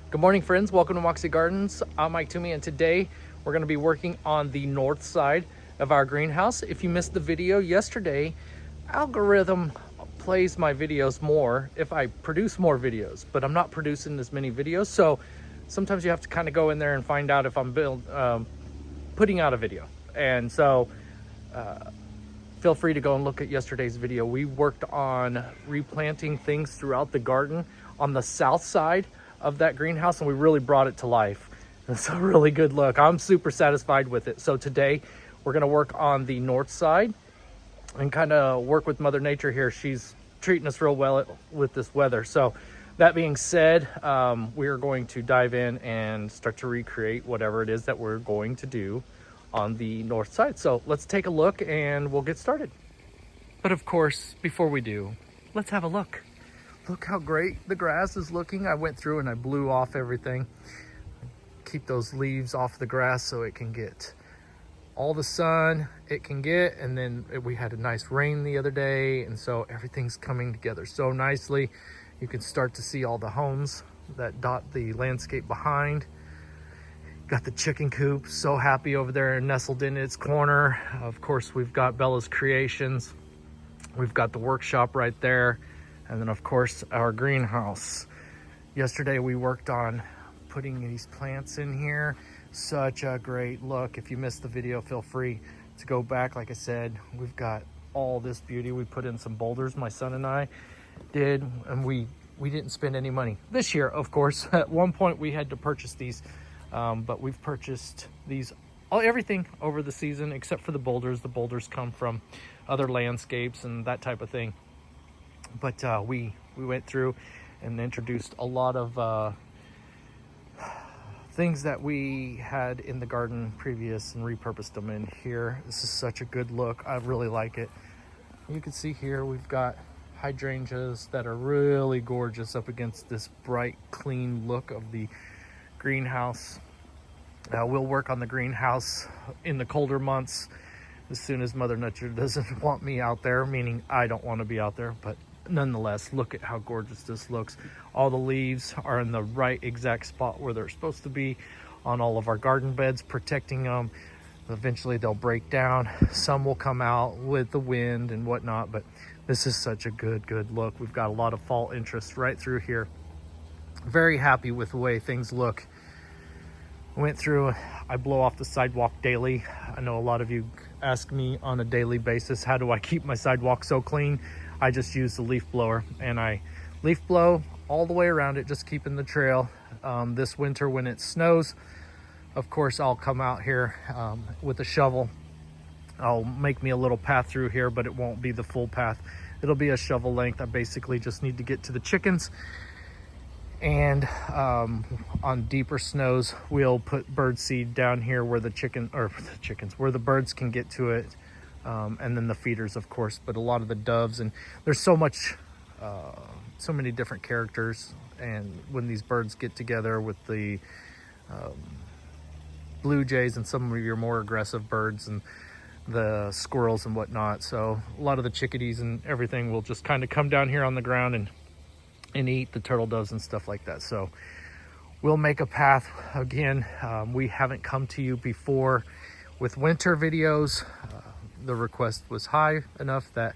Good morning, friends. Welcome to Moxie Gardens. I'm Mike Toomey, and today we're going to be working on the north side of our greenhouse. If you missed the video yesterday, algorithm plays my videos more if I produce more videos, but I'm not producing as many videos, so sometimes you have to kind of go in there and find out if I'm putting out a video. And so feel free to go and look at yesterday's video. We worked on replanting things throughout the garden on the south side of that greenhouse, and we really brought it to life. It's a really good look. I'm super satisfied with it. So today we're going to work on the north side and kind of work with Mother Nature here. She's treating us real well with this weather. So that being said, we are going to dive in and start to recreate whatever it is that we're going to do on the north side. So let's take a look and we'll get started. But of course, before we do, let's have a look. Look how great the grass is looking. I went through and I blew off everything. Keep those leaves off the grass so it can get all the sun it can get. And then we had a nice rain the other day, and so everything's coming together so nicely. You can start to see all the homes that dot the landscape behind. Got the chicken coop, so happy over there nestled in its corner. Of course, we've got Bella's Creations. We've got the workshop right there. And then of course, our greenhouse. Yesterday we worked on putting these plants in here. Such a great look. If you missed the video, feel free to go back. Like I said, we've got all this beauty. We put in some boulders, my son and I did, and we didn't spend any money this year, of course. At one point we had to purchase these, but we've purchased these, everything over the season except for the boulders. The boulders come from other landscapes and that type of thing. But we went through and introduced a lot of things that we had in the garden previous and repurposed them in here. This is such a good look. I really like it. You can see here we've got hydrangeas that are really gorgeous up against this bright, clean look of the greenhouse. We'll work on the greenhouse in the colder months as soon as Mother Nature doesn't want me out there, meaning I don't want to be out there. But nonetheless, look at how gorgeous this looks. All the leaves are in the right exact spot where they're supposed to be on all of our garden beds, protecting them. Eventually they'll break down. Some will come out with the wind and whatnot, but this is such a good look. We've got a lot of fall interest right through here. Very happy with the way things look. Went through, I blow off the sidewalk daily. I know a lot of you ask me on a daily basis, how do I keep my sidewalk so clean? I just use the leaf blower, and I leaf blow all the way around it, just keeping the trail. This winter when it snows, of course, I'll come out here with a shovel. I'll make me a little path through here, but it won't be the full path. It'll be a shovel length. I basically just need to get to the chickens. And on deeper snows, we'll put bird seed down here where where the birds can get to it. And then the feeders, of course, but a lot of the doves, and there's so many different characters. And when these birds get together with the blue jays and some of your more aggressive birds and the squirrels and whatnot. So a lot of the chickadees and everything will just kind of come down here on the ground and eat the turtle doves and stuff like that. So we'll make a path again. We haven't come to you before with winter videos. The request was high enough that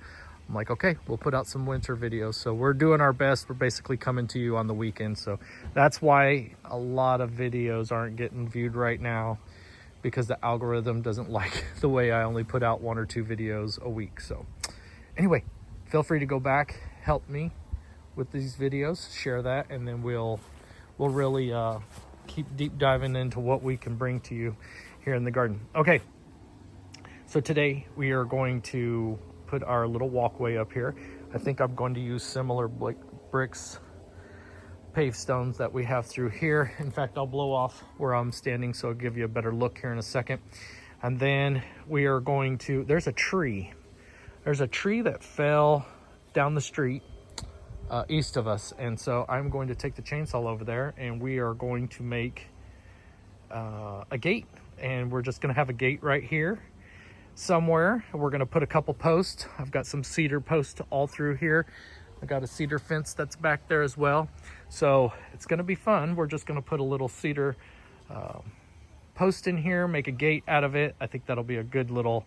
I'm like, okay, we'll put out some winter videos. So we're doing our best. We're basically coming to you on the weekend. So that's why a lot of videos aren't getting viewed right now, because the algorithm doesn't like the way I only put out 1 or 2 videos a week. So anyway, feel free to go back, help me with these videos, share that, and then we'll really keep deep diving into what we can bring to you here in the garden. Okay, so today we are going to put our little walkway up here. I think I'm going to use similar bricks, paved stones that we have through here. In fact, I'll blow off where I'm standing so I'll give you a better look here in a second. And then we are going to, there's a tree that fell down the street east of us, and so I'm going to take the chainsaw over there and we are going to make a gate, and we're just going to have a gate right here somewhere. We're going to put a couple posts. I've got some cedar posts all through here I got a cedar fence that's back there as well. So it's gonna be fun. We're just gonna put a little cedar post in here, make a gate out of it. I think that'll be a good little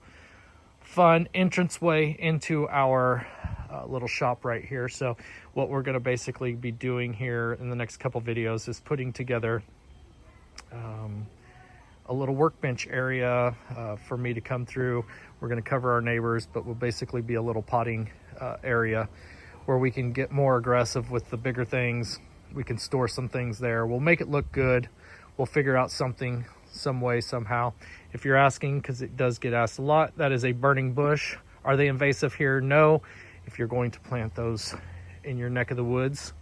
fun entranceway into our little shop right here. So what we're going to basically be doing here in the next couple videos is putting together a little workbench area for me to come through. We're going to cover our neighbors, but will basically be a little potting area where we can get more aggressive with the bigger things. We can store some things there. We'll make it look good. We'll figure out something, some way, somehow. If you're asking, because it does get asked a lot, that is a burning bush. Are they invasive here? No. If you're going to plant those in your neck of the woods,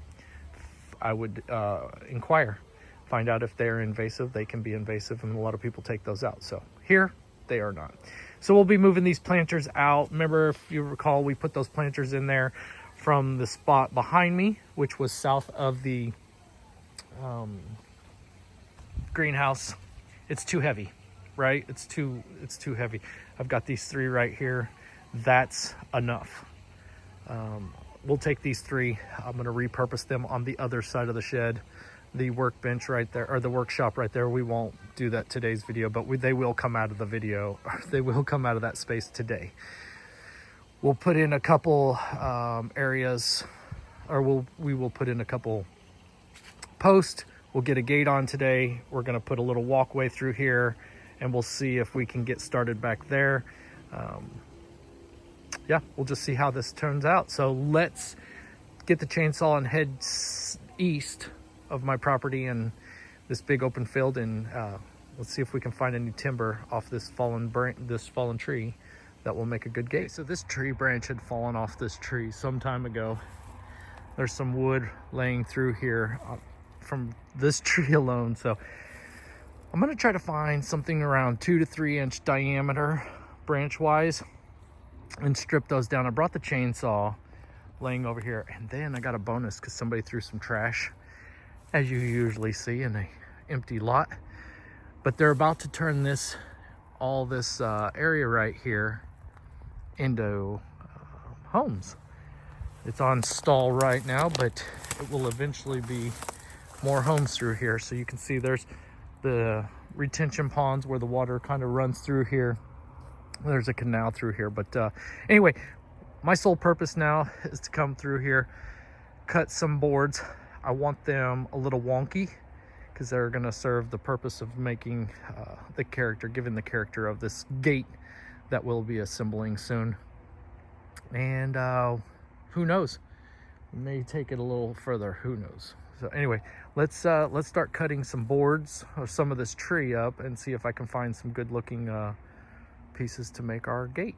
I would inquire. Find out if they're invasive. They can be invasive, and a lot of people take those out. So here, they are not. So we'll be moving these planters out. Remember, if you recall, we put those planters in there from the spot behind me, which was south of the greenhouse. It's too heavy, right? It's too heavy. I've got these 3 right here. That's enough. We'll take these 3. I'm going to repurpose them on the other side of the shed, the workbench right there, or the workshop right there. We won't do that today's video, but they will come out of the video. They will come out of that space today. We'll put in a couple areas, or we will put in a couple posts. We'll get a gate on today. We're going to put a little walkway through here, and we'll see if we can get started back there. Yeah, we'll just see how this turns out. So let's get the chainsaw and head east of my property and this big open field, and let's see if we can find any timber off this fallen tree that will make a good gate. Okay, so this tree branch had fallen off this tree some time ago. There's some wood laying through here from this tree alone. So I'm going to try to find something around 2 to 3 inch diameter branch wise and strip those down. I brought the chainsaw laying over here, and then I got a bonus because somebody threw some trash, as you usually see in a empty lot. But they're about to turn all this area right here into homes. It's on stall right now, but it will eventually be more homes through here. So you can see there's the retention ponds where the water kind of runs through here. There's a canal through here, but anyway, my sole purpose now is to come through here, cut some boards. I want them a little wonky because they're going to serve the purpose of making giving the character of this gate that we'll be assembling soon. And who knows, we may take it a little further, who knows. So anyway, let's start cutting some boards or some of this tree up and see if I can find some good looking pieces to make our gate.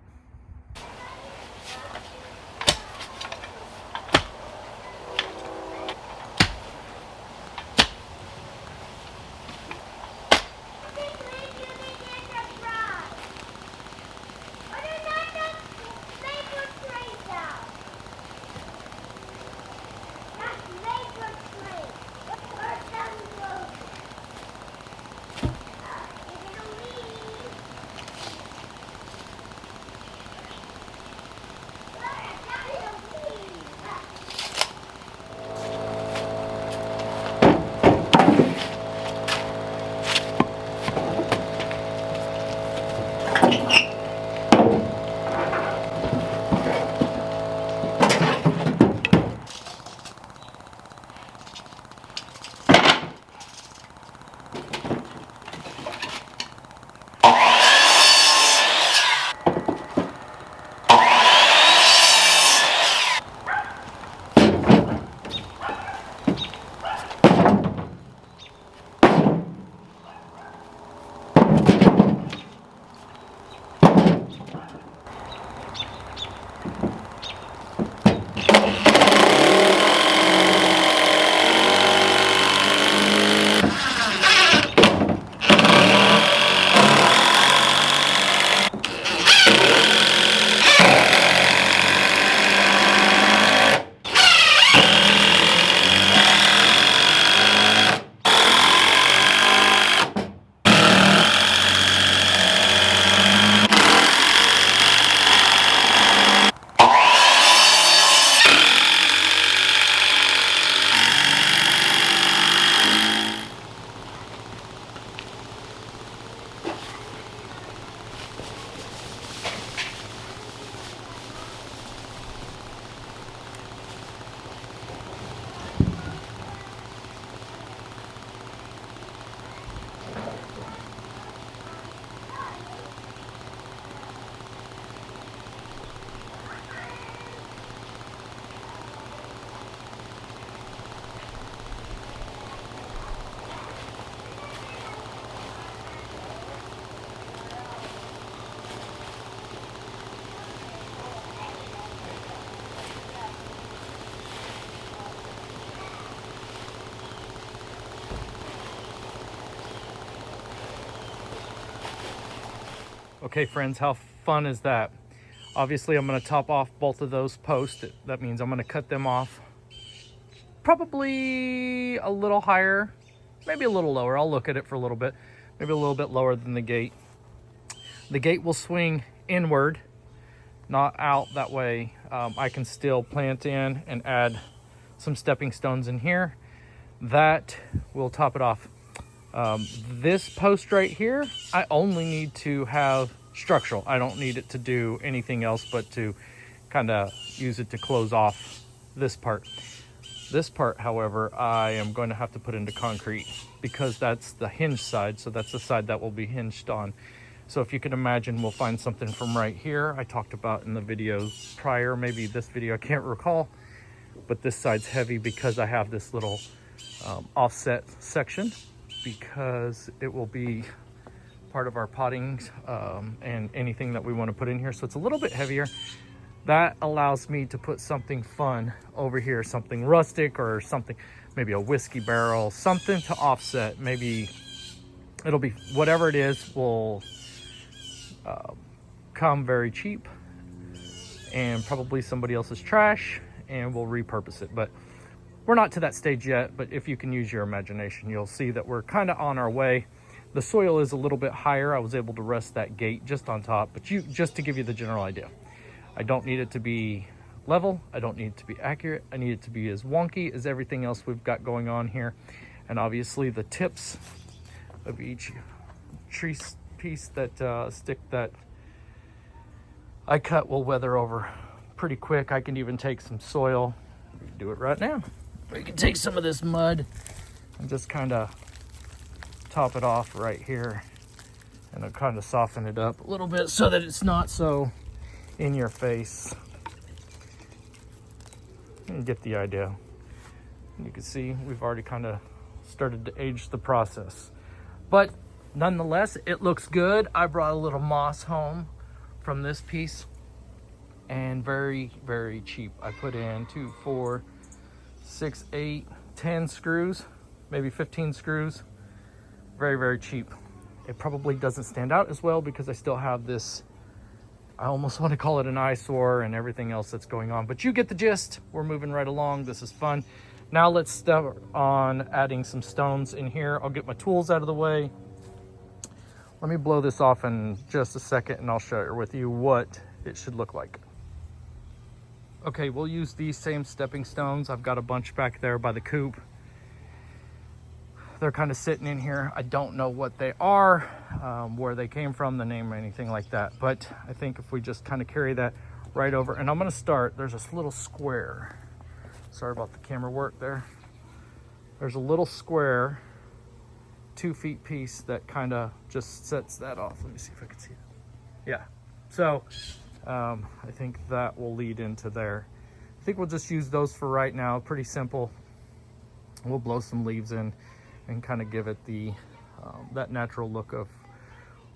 Okay, friends, how fun is that? Obviously, I'm going to top off both of those posts. That means I'm going to cut them off probably a little higher, maybe a little lower. I'll look at it for a little bit. Maybe a little bit lower than the gate. The gate will swing inward, not out. That way I can still plant in and add some stepping stones in here. That will top it off. This post right here, I only need to have structural. I don't need it to do anything else but to kind of use it to close off this part. This part, however, I am going to have to put into concrete because that's the hinge side. So that's the side that will be hinged on. So if you can imagine, we'll find something from right here. I talked about in the videos prior, maybe this video, I can't recall, but this side's heavy because I have this little offset section, because it will be part of our potting and anything that we want to put in here. So it's a little bit heavier. That allows me to put something fun over here, something rustic or something, maybe a whiskey barrel, something to offset. Maybe it'll be, whatever it is will come very cheap and probably somebody else's trash, and we'll repurpose it. But we're not to that stage yet, but if you can use your imagination, you'll see that we're kind of on our way. The soil is a little bit higher. I was able to rest that gate just on top, but just to give you the general idea. I don't need it to be level. I don't need it to be accurate. I need it to be as wonky as everything else we've got going on here. And obviously the tips of each tree piece that stick that I cut will weather over pretty quick. I can even take some soil, do it right now. We can take some of this mud and just kind of top it off right here, and I'll kind of soften it up a little bit so that it's not so in your face. You get the idea. You can see we've already kind of started to age the process, but nonetheless it looks good. I brought a little moss home from this piece, and very, very cheap. I put in 2, 4, 6, 8, 10 screws, maybe 15 screws. Very, very cheap. It probably doesn't stand out as well because I still have this, I almost want to call it an eyesore and everything else that's going on, but you get the gist. We're moving right along. This is fun. Now let's start on adding some stones in here. I'll get my tools out of the way. Let me blow this off in just a second and I'll share with you what it should look like. Okay, we'll use these same stepping stones. I've got a bunch back there by the coop. They're kind of sitting in here. I don't know what they are, where they came from, the name or anything like that. But I think if we just kind of carry that right over, and I'm gonna start, there's this little square. Sorry about the camera work there. There's a little square, 2 feet piece that kind of just sets that off. Let me see if I can see it. Yeah, so I think that will lead into there. I think we'll just use those for right now. Pretty simple. We'll blow some leaves in and kind of give it the that natural look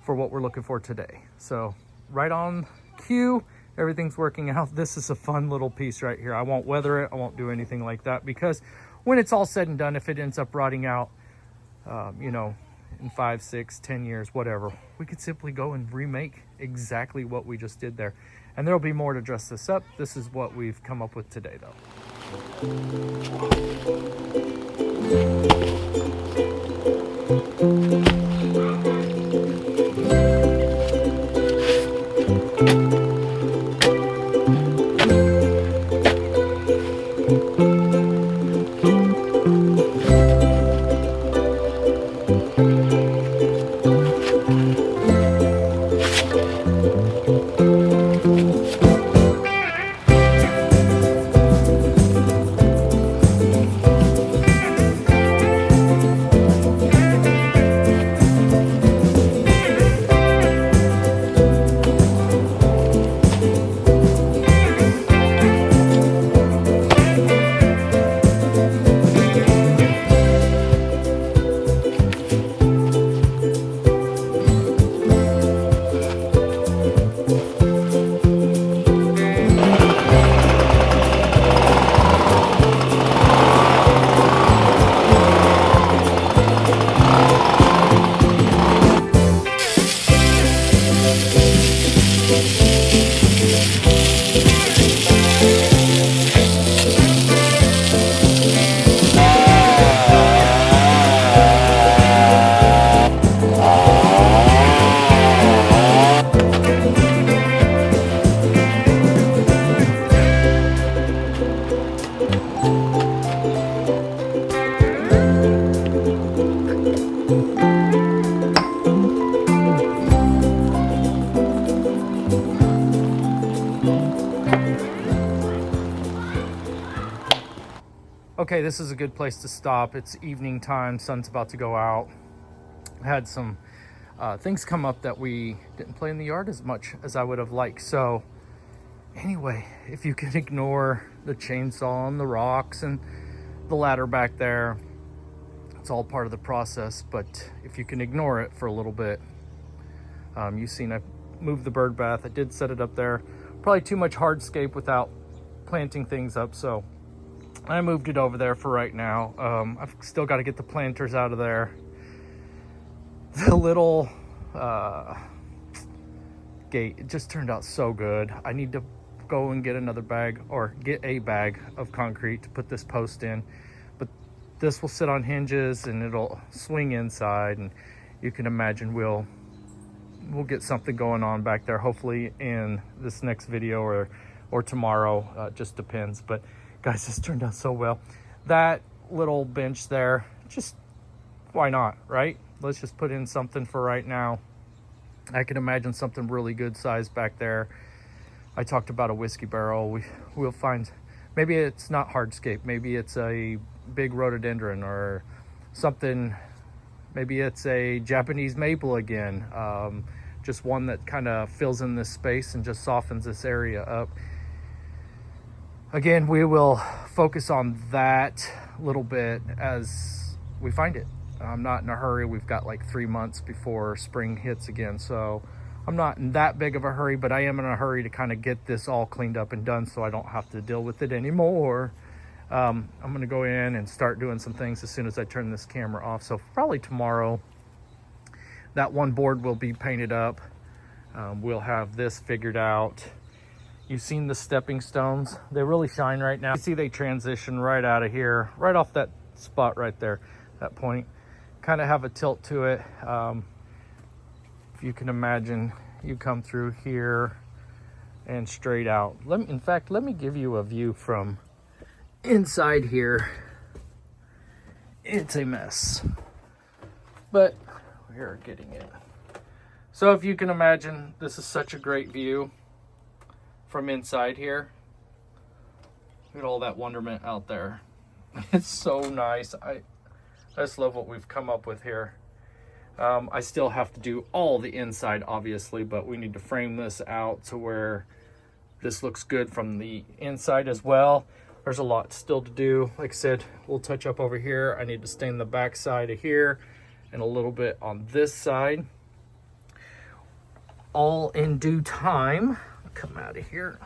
for what we're looking for today. So right on cue, everything's working out. This is a fun little piece right here. I won't weather it. I won't do anything like that, because when it's all said and done, if it ends up rotting out, you know, in 5, 6, 10 years, whatever, we could simply go and remake exactly what we just did there. And there'll be more to dress this up. This is what we've come up with today, though. Okay, this is a good place to stop. It's evening time, sun's about to go out. I had some things come up that we didn't play in the yard as much as I would have liked. So anyway, if you can ignore the chainsaw and the rocks and the ladder back there, it's all part of the process. But if you can ignore it for a little bit, you've seen I moved the bird bath. I did set it up there. Probably too much hardscape without planting things up, so I moved it over there for right now. I've still got to get the planters out of there. The little gate, it just turned out so good. I need to go and get another bag, or get a bag of concrete to put this post in. But this will sit on hinges and it'll swing inside, and you can imagine we'll get something going on back there, hopefully in this next video or tomorrow. Just depends. But guys, this turned out so well. That little bench there, just why not, right? Let's just put in something for right now. I can imagine something really good sized back there. I talked about a whiskey barrel. We'll find, maybe it's not hardscape, maybe it's a big rhododendron or something. Maybe it's a Japanese maple again. Just one that kind of fills in this space and just softens this area up. Again, we will focus on that a little bit as we find it. I'm not in a hurry. We've got like 3 months before spring hits again, so I'm not in that big of a hurry, but I am in a hurry to kind of get this all cleaned up and done so I don't have to deal with it anymore. I'm gonna go in and start doing some things as soon as I turn this camera off. So probably tomorrow, that one board will be painted up. We'll have this figured out. You've seen the stepping stones. They really shine right now. You see they transition right out of here, right off that spot right there, that point. Kind of have a tilt to it. If you can imagine, you come through here and straight out. In fact, let me give you a view from inside here. It's a mess, but we're getting it. So if you can imagine, this is such a great view from inside here. Look at all that wonderment out there. It's so nice. I just love what we've come up with here. I still have to do all the inside, obviously, but we need to frame this out to where this looks good from the inside as well. There's a lot still to do. Like I said, we'll touch up over here. I need to stain the back side of here and a little bit on this side. All in due time. Come out of here.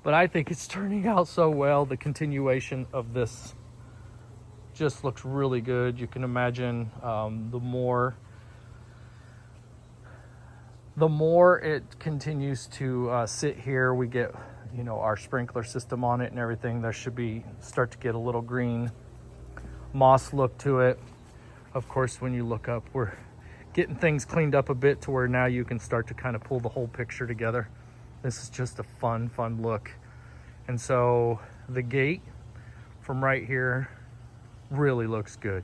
But I think it's turning out so well. The continuation of this just looks really good. You can imagine the more it continues to sit here, we get, you know, our sprinkler system on it and everything. There should be start to get a little green moss look to it. Of course, when you look up, we're getting things cleaned up a bit to where now you can start to kind of pull the whole picture together. This is just a fun look. And so the gate from right here really looks good.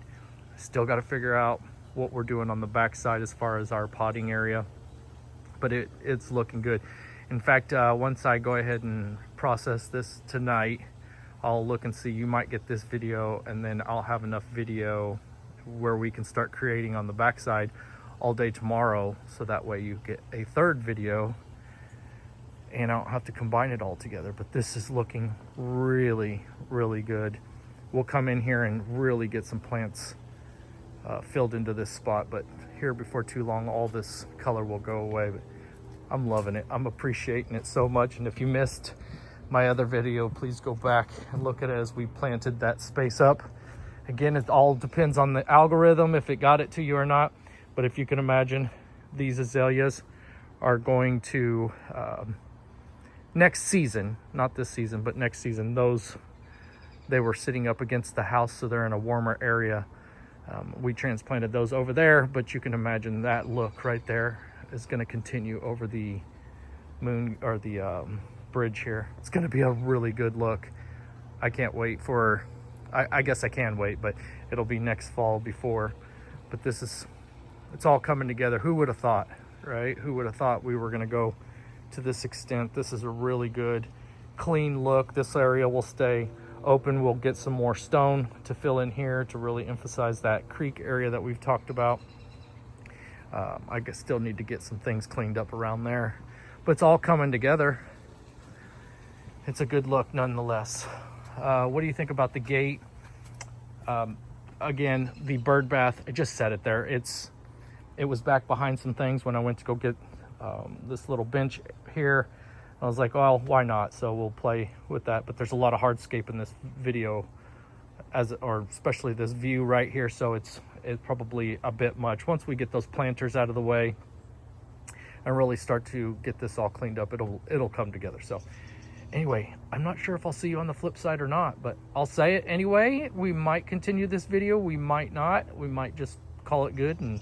Still got to figure out what we're doing on the back side as far as our potting area, but it's looking good. In fact, once I go ahead and process this tonight, I'll look and see. You might get this video, and then I'll have enough video where we can start creating on the back side all day tomorrow, so that way you get a third video and I don't have to combine it all together. But this is looking really good. We'll come in here and really get some plants filled into this spot, but here before too long all this color will go away. But I'm loving it. I'm appreciating it so much. And if you missed my other video, please go back and look at it as we planted that space up. Again, it all depends on the algorithm if it got it to you or not. But if you can imagine, these azaleas are going to next season, not this season, but next season, they were sitting up against the house, so they're in a warmer area. We transplanted those over there, but you can imagine that look right there is going to continue over the moon or the bridge here. It's going to be a really good look. I can't wait for, I guess I can wait, but it'll be next fall before. But it's all coming together. Who would have thought, right? Who would have thought we were going to go to this extent. This is a really good, clean look. This area will stay open. We'll get some more stone to fill in here to really emphasize that creek area that we've talked about. I guess still need to get some things cleaned up around there, but it's all coming together. It's a good look nonetheless. What do you think about the gate? Again, the bird bath, I just set it there. It was back behind some things when I went to go get this little bench here. I was like, well, why not? So we'll play with that. But there's a lot of hardscape in this video, or especially this view right here. So it's probably a bit much. Once we get those planters out of the way and really start to get this all cleaned up, it'll come together. So anyway, I'm not sure if I'll see you on the flip side or not, but I'll say it anyway. We might continue this video, we might not. We might just call it good and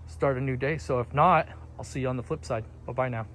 start a new day. So if not, I'll see you on the flip side. Bye-bye now.